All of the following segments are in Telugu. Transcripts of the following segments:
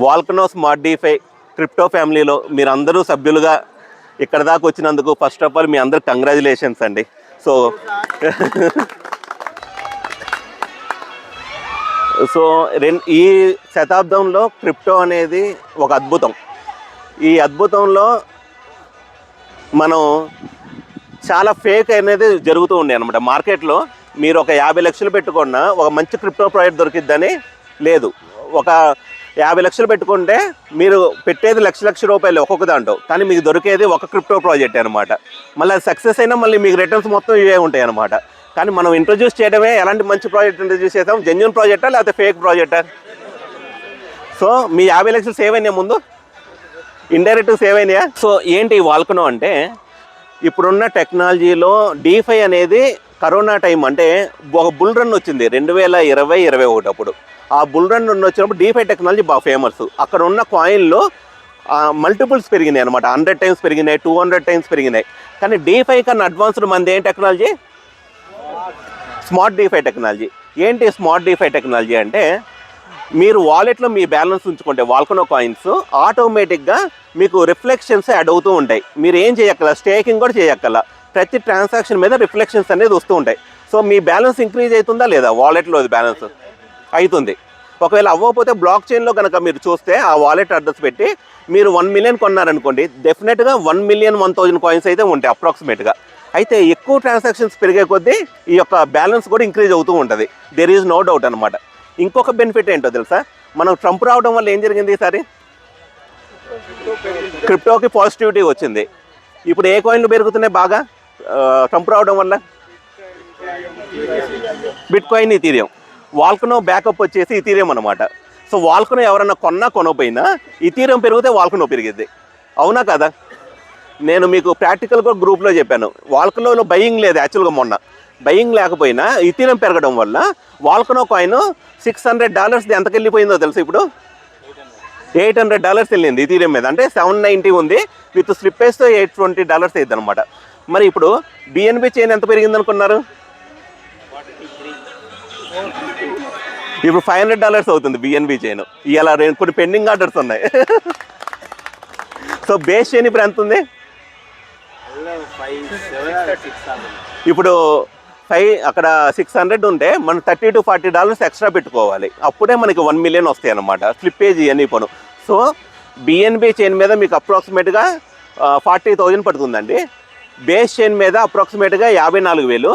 వాల్కనో స్మార్ట్ డిఫై క్రిప్టో ఫ్యామిలీలో మీరందరూ సభ్యులుగా ఇక్కడ దాకా వచ్చినందుకు ఫస్ట్ ఆఫ్ ఆల్ మీ అందరు కంగ్రాచులేషన్స్ అండి. సో ఈ శతాబ్దంలో క్రిప్టో అనేది ఒక అద్భుతం. ఈ అద్భుతంలో మనం చాలా ఫేక్ అనేది జరుగుతూ ఉండే అనమాట మార్కెట్లో. మీరు ఒక 50 లక్షలు పెట్టుకున్నా ఒక మంచి క్రిప్టో ప్రాజెక్ట్ దొరికిద్దని లేదు. ఒక 50 లక్షలు పెట్టుకుంటే మీరు పెట్టేది లక్ష రూపాయలు ఒక్కొక్క దాంట్లో, కానీ మీకు దొరికేది ఒక క్రిప్టో ప్రాజెక్ట్ అనమాట. మళ్ళీ సక్సెస్ అయినా మళ్ళీ మీకు రిటర్న్స్ మొత్తం ఇవే ఉంటాయి అనమాట. కానీ మనం ఇంట్రొడ్యూస్ చేయడమే ఎలాంటి మంచి ప్రాజెక్ట్ ఇంట్రొడ్యూస్ చేస్తాం, జెన్యూన్ ప్రాజెక్టా లేకపోతే ఫేక్ ప్రాజెక్టా? సో మీ 50 లక్షలు సేవ్ అయినాయి, ముందు ఇండైరెక్ట్గా సేవ్ అయినాయా? సో ఏంటి వాల్కనో అంటే, ఇప్పుడున్న టెక్నాలజీలో డీఫై అనేది కరోనా టైం అంటే ఒక బుల్ రన్ వచ్చింది 2020-21 అప్పుడు. ఆ బుల్ రన్ వచ్చినప్పుడు డీఫై టెక్నాలజీ బాగా ఫేమస్. అక్కడ ఉన్న కాయిన్లో మల్టిపుల్స్ పెరిగినాయి అనమాట. 100 టైమ్స్ పెరిగినాయి, 200 టైమ్స్ పెరిగినాయి. కానీ డీఫై కన్నా అడ్వాన్స్డ్ మంది ఏం టెక్నాలజీ? Smart DeFi technology. ఏంటి స్మార్ట్ డీఫై టెక్నాలజీ అంటే, మీరు వాలెట్లో మీ బ్యాలెన్స్ ఉంచుకుంటే వాల్కనో కాయిన్స్ ఆటోమేటిక్గా మీకు రిఫ్లెక్షన్స్ యాడ్ అవుతూ ఉంటాయి. మీరు ఏం చేయక్కల, స్టేకింగ్ కూడా చేయక్కల, ప్రతి ట్రాన్సాక్షన్ మీద రిఫ్లెక్షన్స్ అనేది వస్తూ ఉంటాయి. సో మీ బ్యాలెన్స్ ఇంక్రీజ్ అవుతుందా లేదా? వాలెట్లో బ్యాలెన్స్ అవుతుంది. ఒకవేళ అవ్వకపోతే బ్లాక్ చైన్లో కనుక మీరు చూస్తే ఆ వాలెట్ అడ్రస్ పెట్టి మీరు 1 మిలియన్ కొన్నారనుకోండి, డెఫినెట్గా 1,100,000 కాయిన్స్ అయితే ఉంటాయి అప్రాక్సిమేట్గా. అయితే ఎక్కువ ట్రాన్సాక్షన్స్ పెరిగే కొద్దీ ఈ యొక్క బ్యాలెన్స్ కూడా ఇంక్రీజ్ అవుతూ ఉంటుంది. దెర్ ఈజ్ నో డౌట్ అనమాట. ఇంకొక బెనిఫిట్ ఏంటో తెలుసా? మనం ట్రంప్ రావడం వల్ల ఏం జరిగింది? ఈసారి క్రిప్టోకి పాజిటివిటీ వచ్చింది. ఇప్పుడు ఏ కాయిన్లు పెరుగుతున్నాయి బాగా ట్రంప్ రావడం వల్ల? Bit coin, Ethereum. Volcano backup వచ్చేసి ఇథీరియం అనమాట. సో వాల్కనో ఎవరన్నా కొనపోయినా ఇథీరియం పెరిగితే వాల్కనో పెరిగిద్ది. అవునా కదా? నేను మీకు ప్రాక్టికల్గా గ్రూప్లో చెప్పాను. వాల్కనోలో బయింగ్ లేదు యాక్చువల్గా. మొన్న బయింగ్ లేకపోయినా ఇథీరియం పెరగడం వల్ల వాల్కనో కాయిన్ $600 ఎంతకు వెళ్ళిపోయిందో తెలుసు? ఇప్పుడు $800 వెళ్ళింది ఇథీరియం మీద. అంటే 790 ఉంది, విత్ స్లిప్పేజ్తో $820 అయింది అనమాట. మరి ఇప్పుడు బిఎన్బి చైన్ ఎంత పెరిగింది అనుకున్నారు? ఇప్పుడు $500 అవుతుంది బిఎన్బి చైన్. ఇలా కొన్ని పెండింగ్ ఆర్డర్స్ ఉన్నాయి. సో బేస్ చైన్ ఇప్పుడు ఎంత ఉంది? ఇప్పుడు అక్కడ 600 ఉంటే మనం $30 to $40 ఎక్స్ట్రా పెట్టుకోవాలి. అప్పుడే మనకి 1 మిలియన్ వస్తాయి అన్నమాట. స్లిప్పేజ్ ఇవన్నీ పోను. సో బిఎన్బి చైన్ మీద మీకు అప్రాక్సిమేట్గా 40,000 పడుతుందండి. బేస్ చైన్ మీద అప్రాక్సిమేట్గా 54,000,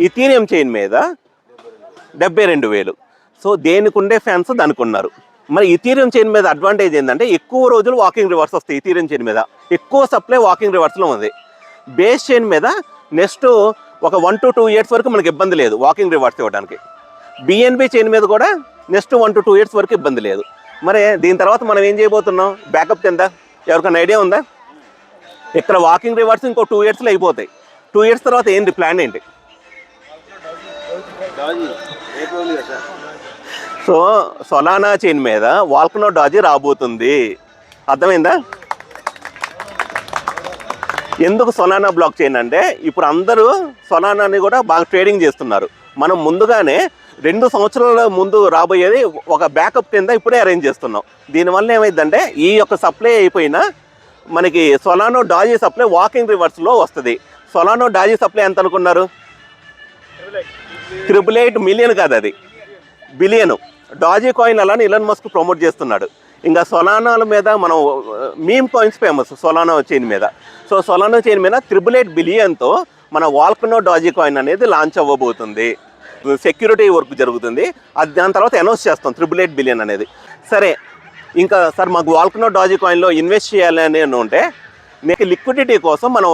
ఇథీరియం చైన్ మీద 72,000. సో దేనికి ఉండే ఫ్యాన్స్ దానికి ఉన్నారు. మరి ఇథీరియం చైన్ మీద అడ్వాంటేజ్ ఏంటంటే ఎక్కువ రోజులు వాకింగ్ రివర్స్ వస్తాయి. ఇథీరియం చైన్ మీద ఎక్కువ సప్లై వాకింగ్ రివర్స్లో ఉంది. బేస్ చైన్ మీద నెక్స్ట్ ఒక 1 to 2 years వరకు మనకి ఇబ్బంది లేదు వాకింగ్ రివర్స్ ఇవ్వడానికి. బిఎన్బి చైన్ మీద కూడా నెక్స్ట్ 1 to 2 years వరకు ఇబ్బంది లేదు. మరి దీని తర్వాత మనం ఏం చేయబోతున్నాం? బ్యాకప్ కింద ఎవరికైనా ఐడియా ఉందా? ఇక్కడ వాకింగ్ రివర్స్ ఇంకో 2 yearsలో అయిపోతాయి. 2 years తర్వాత ఏంటి ప్లాన్ ఏంటి? సో సొలానా చైన్ మీద వాల్కనో డాజీ రాబోతుంది. అర్థమైందా? ఎందుకు సొలానా బ్లాక్ చైన్ అంటే, ఇప్పుడు అందరూ సొలానాని కూడా బాగా ట్రేడింగ్ చేస్తున్నారు. మనం ముందుగానే 2 సంవత్సరాల ముందు రాబోయేది ఒక బ్యాకప్ కింద ఇప్పుడే అరేంజ్ చేస్తున్నాం. దీనివల్ల ఏమైందంటే ఈ యొక్క సప్లై అయిపోయినా మనకి సొలానో డాజీ సప్లై వాకింగ్ రివర్స్లో వస్తుంది. సొలానో డాజీ సప్లై ఎంత అనుకున్నారు? 888 మిలియన్ కాదు, అది బిలియను. డాజీ కాయిన్ అలానే ఇలాన్ మస్క్ ప్రమోట్ చేస్తున్నాడు. ఇంకా సొలానాల మీద మనం మీమ్ కాయిన్స్ ఫేమస్ సొలానో చైన్ మీద. సో సొలానో చైన్ మీద 888 బిలియన్తో మన వాల్కనో డాజీ కాయిన్ అనేది లాంచ్ అవ్వబోతుంది. సెక్యూరిటీ వర్క్ జరుగుతుంది. అది దాని తర్వాత అనౌన్స్ చేస్తాం 888 బిలియన్ అనేది. సరే, ఇంకా సార్ మాకు వాల్కనో డాజీ కాయిన్లో ఇన్వెస్ట్ చేయాలని ఉంటే మీకు లిక్విడిటీ కోసం మనం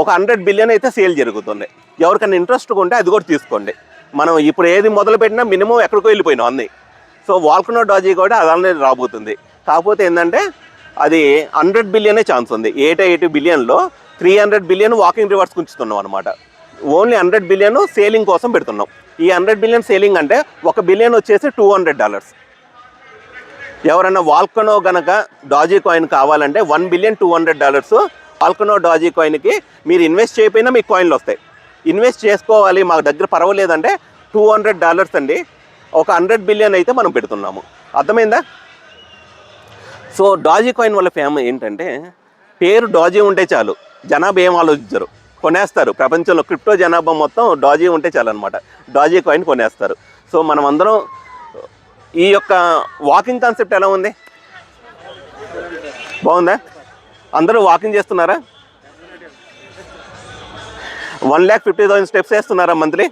ఒక 100 బిలియన్ అయితే సేల్ జరుగుతుంది. ఎవరికైనా ఇంట్రెస్ట్ ఉంటే అది కూడా తీసుకోండి. మనం ఇప్పుడు ఏది మొదలు పెట్టినా మినిమం ఎక్కడికో వెళ్ళిపోయినాం అన్నీ. సో వాల్కనో డాజీ కూడా అలానే రాబోతుంది. కాకపోతే ఏంటంటే అది 100 బిలియనే ఛాన్స్ ఉంది. 880 బిలియన్లో 300 బిలియన్ వాకింగ్ రివర్స్ ఉంచుతున్నాం అనమాట. ఓన్లీ 100 బిలియన్ సేలింగ్ కోసం పెడుతున్నాం. ఈ 100 బిలియన్ సేలింగ్ అంటే 1 బిలియన్ వచ్చేసి $200. ఎవరన్నా వాల్కనో కనుక డాజీ కాయిన్ కావాలంటే $1,200,000,000 వాల్కనో డాజీ కాయిన్కి మీరు ఇన్వెస్ట్ చేయకపోయినా మీకు కాయిన్లు వస్తాయి. ఇన్వెస్ట్ చేసుకోవాలి మాకు దగ్గర పర్వాలేదంటే $200 అండి. ఒక 100 బిలియన్ అయితే మనం పెడుతున్నాము. అర్థమైందా? సో డాజీ కాయిన్ వల్ల ఫేమ ఏంటంటే పేరు డాజీ ఉంటే చాలు, జనాభా ఏం ఆలోచించరు, కొనేస్తారు. ప్రపంచంలో క్రిప్టో జనాభా మొత్తం డాజీ ఉంటే చాలు అనమాట, డాజీ కాయిన్ కొనేస్తారు. సో మనం అందరం ఈ యొక్క వాకింగ్ కాన్సెప్ట్ ఎలా ఉంది, బాగుందా? అందరూ వాకింగ్ చేస్తున్నారా? 1,50,000 స్టెప్స్ వేస్తున్నారా మంత్లీ?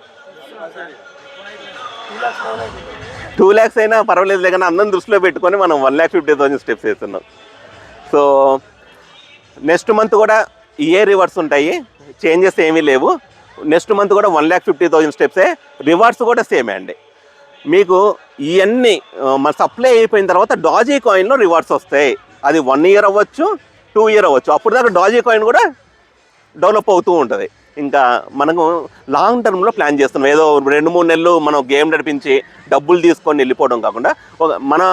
2 lakhs అయినా పర్వాలేదు, కానీ అందరం దృష్టిలో పెట్టుకొని మనం 1,50,000 స్టెప్స్ వేస్తున్నాం. సో నెక్స్ట్ మంత్ కూడా ఇయే రివార్డ్స్ ఉంటాయి, చేంజెస్ ఏమీ లేవు. నెక్స్ట్ మంత్ కూడా 1,50,000 స్టెప్సే, రివార్డ్స్ కూడా సేమే అండి. మీకు ఇవన్నీ మన సప్లై అయిపోయిన తర్వాత డాజీ కాయిన్లో రివార్డ్స్ వస్తాయి. అది 1 year అవ్వచ్చు, 2 year అవ్వచ్చు. అప్పుడు దాకా డాజీ కాయిన్ కూడా డెవలప్ అవుతూ ఉంటుంది. ఇంకా మనము లాంగ్ టర్మ్లో ప్లాన్ చేస్తున్నాం. ఏదో 2-3 నెలలు మనం గేమ్ నడిపించి డబ్బులు తీసుకొని వెళ్ళిపోవడం కాకుండా మన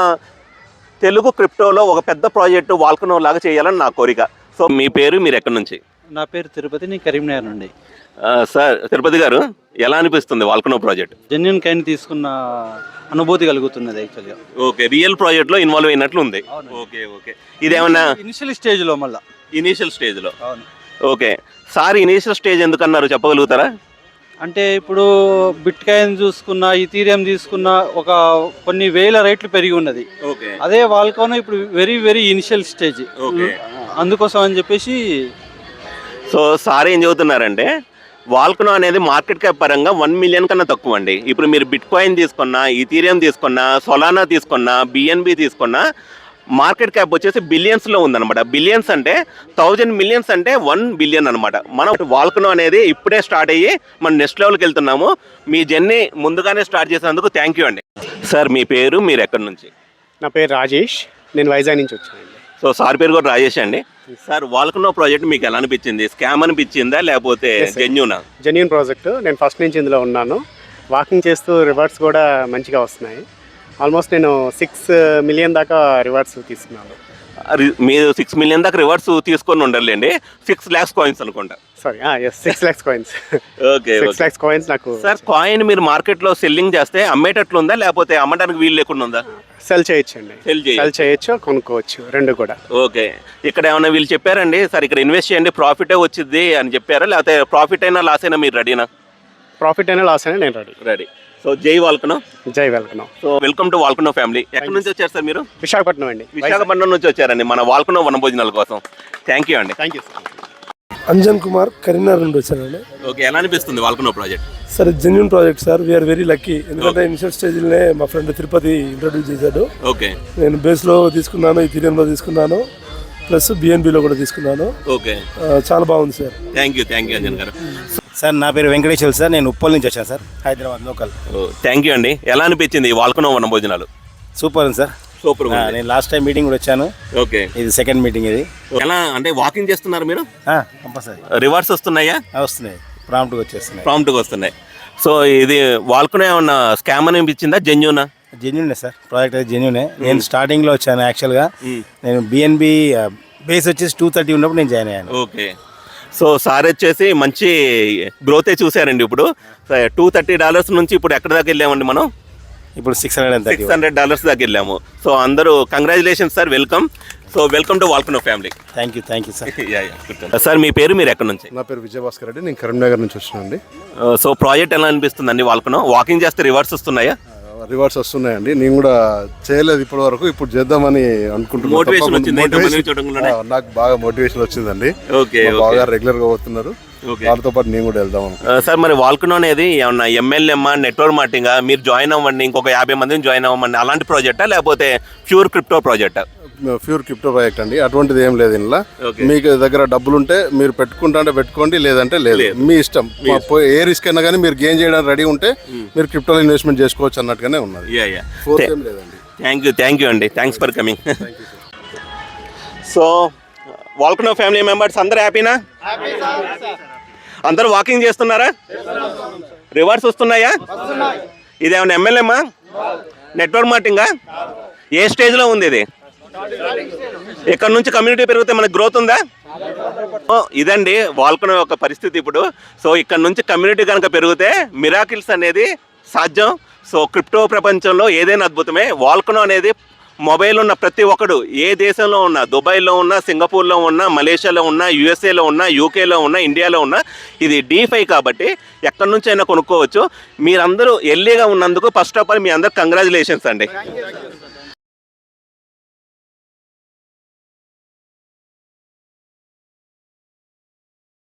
తెలుగు క్రిప్టోలో ఒక పెద్ద ప్రాజెక్టు వాల్కనో లాగా చేయాలని నా కోరిక. సో మీ పేరు, మీరు ఎక్కడి నుంచి? నా పేరు తిరుపతి, నేను కరీంనగర్ నుండి. సార్ తిరుపతి గారు, ఎలా అనిపిస్తుంది వాల్కనో ప్రాజెక్ట్? జెన్యున్ కైన్ తీసుకున్న అనుభూతి కలుగుతున్నది యాక్చువల్గా. ఓకే, రియల్ ప్రాజెక్ట్లో ఇన్వాల్వ్ అయినట్లు ఉంది. ఓకే ఓకే, ఇదేమన్నా ఇనిషియల్ స్టేజ్లో? మళ్ళీ ఇనీషియల్ స్టేజ్లో. అవును. ఓకే సార్, ఇనీషియల్ స్టేజ్ ఎందుకన్నారు చెప్పగలుగుతారా? అంటే ఇప్పుడు బిట్ కాయిన్ చూసుకున్న, ఈథీరియం తీసుకున్న ఒక కొన్ని వేల రేట్లు పెరిగి ఉన్నది. ఓకే, అదే వాల్కనో ఇప్పుడు వెరీ వెరీ ఇనిషియల్ స్టేజ్, అందుకోసం అని చెప్పేసి. సో సార్ ఏం చెబుతున్నారంటే వాల్కనో అనేది మార్కెట్ క్యాప్ పరంగా 1 million కన్నా తక్కువ అండి. ఇప్పుడు మీరు బిట్ కాయిన్ తీసుకున్నా, ఈథీరియం తీసుకున్నా, సొలానా తీసుకున్నా, బిఎన్బి తీసుకున్నా, మార్కెట్ క్యాప్ వచ్చేసి బిలియన్స్లో ఉందన్నమాట. బిలియన్స్ అంటే 1000 millions అంటే 1 billion అనమాట. మనం వాల్కనో అనేది ఇప్పుడే స్టార్ట్ అయ్యి మనం నెక్స్ట్ లెవెల్కి వెళ్తున్నాము. మీ జర్నీ ముందుగానే స్టార్ట్ చేసినందుకు థ్యాంక్ యూ అండి. సార్ మీ పేరు, మీరు ఎక్కడి నుంచి? నా పేరు రాజేష్, నేను వైజాగ్ నుంచి వచ్చానండి. సో సార్ పేరు కూడా రాజేష్ అండి. సార్ వాల్కనో ప్రాజెక్ట్ మీకు ఎలా అనిపించింది? స్కామ్ అనిపించిందా లేకపోతే జెన్యూనా? Genuine project. నేను ఫస్ట్ నుంచి ఇందులో ఉన్నాను. వాకింగ్ చేస్తూ రివార్డ్స్ కూడా మంచిగా వస్తున్నాయి. ఆల్మోస్ట్ నేను 6 million దాకా రివార్డ్స్ తీసుకున్నాను. మీరు 6 million దాకా రివార్డ్స్ తీసుకొని ఉండర్లేండి, 6 lakhs కాయిన్స్ అనుకుంటా. Sorry, 6 lakhs coins. Okay, 6 lakhs coins నాకు. సార్ కాయిన్ మీరు మార్కెట్లో సెల్లింగ్ చేస్తే అమ్మేటట్లు ఉందా లేకపోతే అమ్మడానికి వీలు లేకుండా ఉందా? సెల్ చేయొచ్చండి, సెల్ చేయొచ్చు, కొనుక్కోవచ్చు, రెండు కూడా. ఓకే, ఇక్కడ ఏమైనా వీళ్ళు చెప్పారండి సార్ ఇక్కడ ఇన్వెస్ట్ చేయండి ప్రాఫిటే వచ్చింది అని చెప్పారా, లేకపోతే ప్రాఫిట్ అయినా లాస్ అయినా మీరు రెడీనా? ప్రాఫిట్ అయినా లాస్ అయినా నేను రెడీ. సో జై వాల్కనో. జై volcano. So welcome to Volcano family. ఎక్కడి నుంచి వచ్చారు సార్ మీరు? విశాఖపట్నం అండి. విశాఖపట్నం నుంచి వచ్చారండి మన వాల్కనో వనభోజనాల కోసం. థ్యాంక్ యూ అండి. Thank you sir. Anjan Kumar, Karimnagar నుండి వచ్చానండి. ఓకే, ఎలా అనిపిస్తుంది volcano project? Sir genuine project sir, we are very lucky. ఎందుకంటే ఇనిషియల్ స్టేజ్లోనే మా ఫ్రెండ్ తిరుపతి ఇంట్రొడ్యూస్ చేశాడు. ఓకే, నేను బేస్లో తీసుకున్నాను, ఈథీరియంలో తీసుకున్నాను, ప్లస్ బిఎన్బిలో కూడా తీసుకున్నాను. ఓకే, చాలా బాగుంది సార్. థ్యాంక్ యూ అంజన్ గారు. సార్ నా పేరు వెంకటేశ్వర్ సార్, నేను ఉప్పల్ నుంచి వచ్చాను sir, Hyderabad local. Thank you అండి. ఎలా అనిపించింది ఈ వాల్కనో వనభోజనాలు? సూపర్ ఉంది సార్, సూపర్. నేను లాస్ట్ టైం మీటింగ్ కూడా వచ్చాను. ఓకే, ఇది సెకండ్ మీటింగ్ ఇది. ఎలా అంటే వాకింగ్ చేస్తున్నారు మీరు? కంపల్సరీ. రివార్డ్స్ వస్తున్నాయా? వస్తున్నాయి, ప్రాంప్ట్గా వచ్చేస్తున్నాయి. ప్రాంప్ట్గా వస్తున్నాయి. సో ఇది వాల్కనో ఏమన్నా స్కామ్ అనిపించిందా జెన్యూనా? జెన్యూనే సార్, ప్రాజెక్ట్ అయితే జెన్యూనే. నేను స్టార్టింగ్లో వచ్చాను యాక్చువల్గా. నేను బిఎన్బి బేస్ వచ్చేసి 230 ఉన్నప్పుడు నేను జాయిన్ అయ్యాను. ఓకే, సో సార్ వచ్చేసి మంచి గ్రోతే చూసారండి. ఇప్పుడు $230 నుంచి ఇప్పుడు ఎక్కడ దాకా వెళ్ళామండి మనం? ఇప్పుడు $600 దాకా వెళ్ళాము. సో అందరూ congratulations sir, welcome. So welcome to Volcano family. Thank you sir. Sir మీ పేరు, మీరు ఎక్కడి నుంచి? నా పేరు విజయభాస్కర్ రెడ్డి, నేను కరీంనగర్ నుంచి వచ్చినండి. సో ప్రాజెక్ట్ ఎలా అనిపిస్తుందండి వాల్కనో? వాకింగ్ చేస్తే రివార్డ్స్ వస్తున్నాయా? రివార్డ్స్ వస్తున్నాయండి. నేను కూడా చేయలేదు ఇప్పటి వరకు, ఇప్పుడు చేద్దామని అనుకుంటున్నాను. నాకు బాగా మోటివేషన్ వచ్చిందండి. బాగా రెగ్యులర్ గా పోతున్నారు, వాళ్ళతో పాటు నేను కూడా వెళ్దాం. సార్ మరి వాల్కనో అనేది ఏమన్నా MLM నెట్వర్క్ మార్కెటింగ్, మీరు జాయిన్ అవ్వండి ఇంకొక 50 మందిని జాయిన్ అవ్వమండి అలాంటి ప్రాజెక్టా లేకపోతే ప్యూర్ క్రిప్టో ప్రాజెక్టా? ప్యూర్ క్రిప్టో ప్రాజెక్ట్ అండి, అటువంటిది ఏం లేదు ఇందులో. మీకు దగ్గర డబ్బులు ఉంటే మీరు పెట్టుకుంటా అంటే పెట్టుకోండి, లేదంటే లేదు, మీ ఇష్టం. ఏ రిస్క్ అయినా కానీ మీరు గెయిన్ చేయడానికి రెడీ ఉంటే మీరు క్రిప్టోలో ఇన్వెస్ట్మెంట్ చేసుకోవచ్చు అన్నట్టుగానే ఉన్నది. ఫోర్స్ ఏం లేదండి. థ్యాంక్ యూ అండి, thanks for coming. So volcano family members అందరూ హ్యాపీనా? అందరూ వాకింగ్ చేస్తున్నారా? రివార్డ్స్ వస్తున్నాయా? ఇదేమన్నా MLM నెట్వర్క్ మార్కెటింగా? ఏ స్టేజ్లో ఉంది ఇది? ఇక్కడ నుంచి కమ్యూనిటీ పెరిగితే మనకు గ్రోత్ ఉందా? ఇదండి వాల్కనో యొక్క పరిస్థితి ఇప్పుడు. సో ఇక్కడ నుంచి కమ్యూనిటీ కనుక పెరిగితే మిరాకిల్స్ అనేది సాధ్యం. సో క్రిప్టో ప్రపంచంలో ఏదైనా అద్భుతమే. వాల్కనో అనేది మొబైల్ ఉన్న ప్రతి ఒక్కడు ఏ దేశంలో ఉన్నా, దుబాయ్లో ఉన్నా, సింగపూర్లో ఉన్నా, మలేషియాలో ఉన్నా, యూఎస్ఏలో ఉన్నా, యూకేలో ఉన్నా, ఇండియాలో ఉన్నా, ఇది D5 కాబట్టి ఎక్కడి నుంచి అయినా కొనుక్కోవచ్చు. మీరందరూ ఎర్లీగా ఉన్నందుకు ఫస్ట్ ఆఫ్ ఆల్ మీ అందరు కంగ్రాచులేషన్స్ అండి.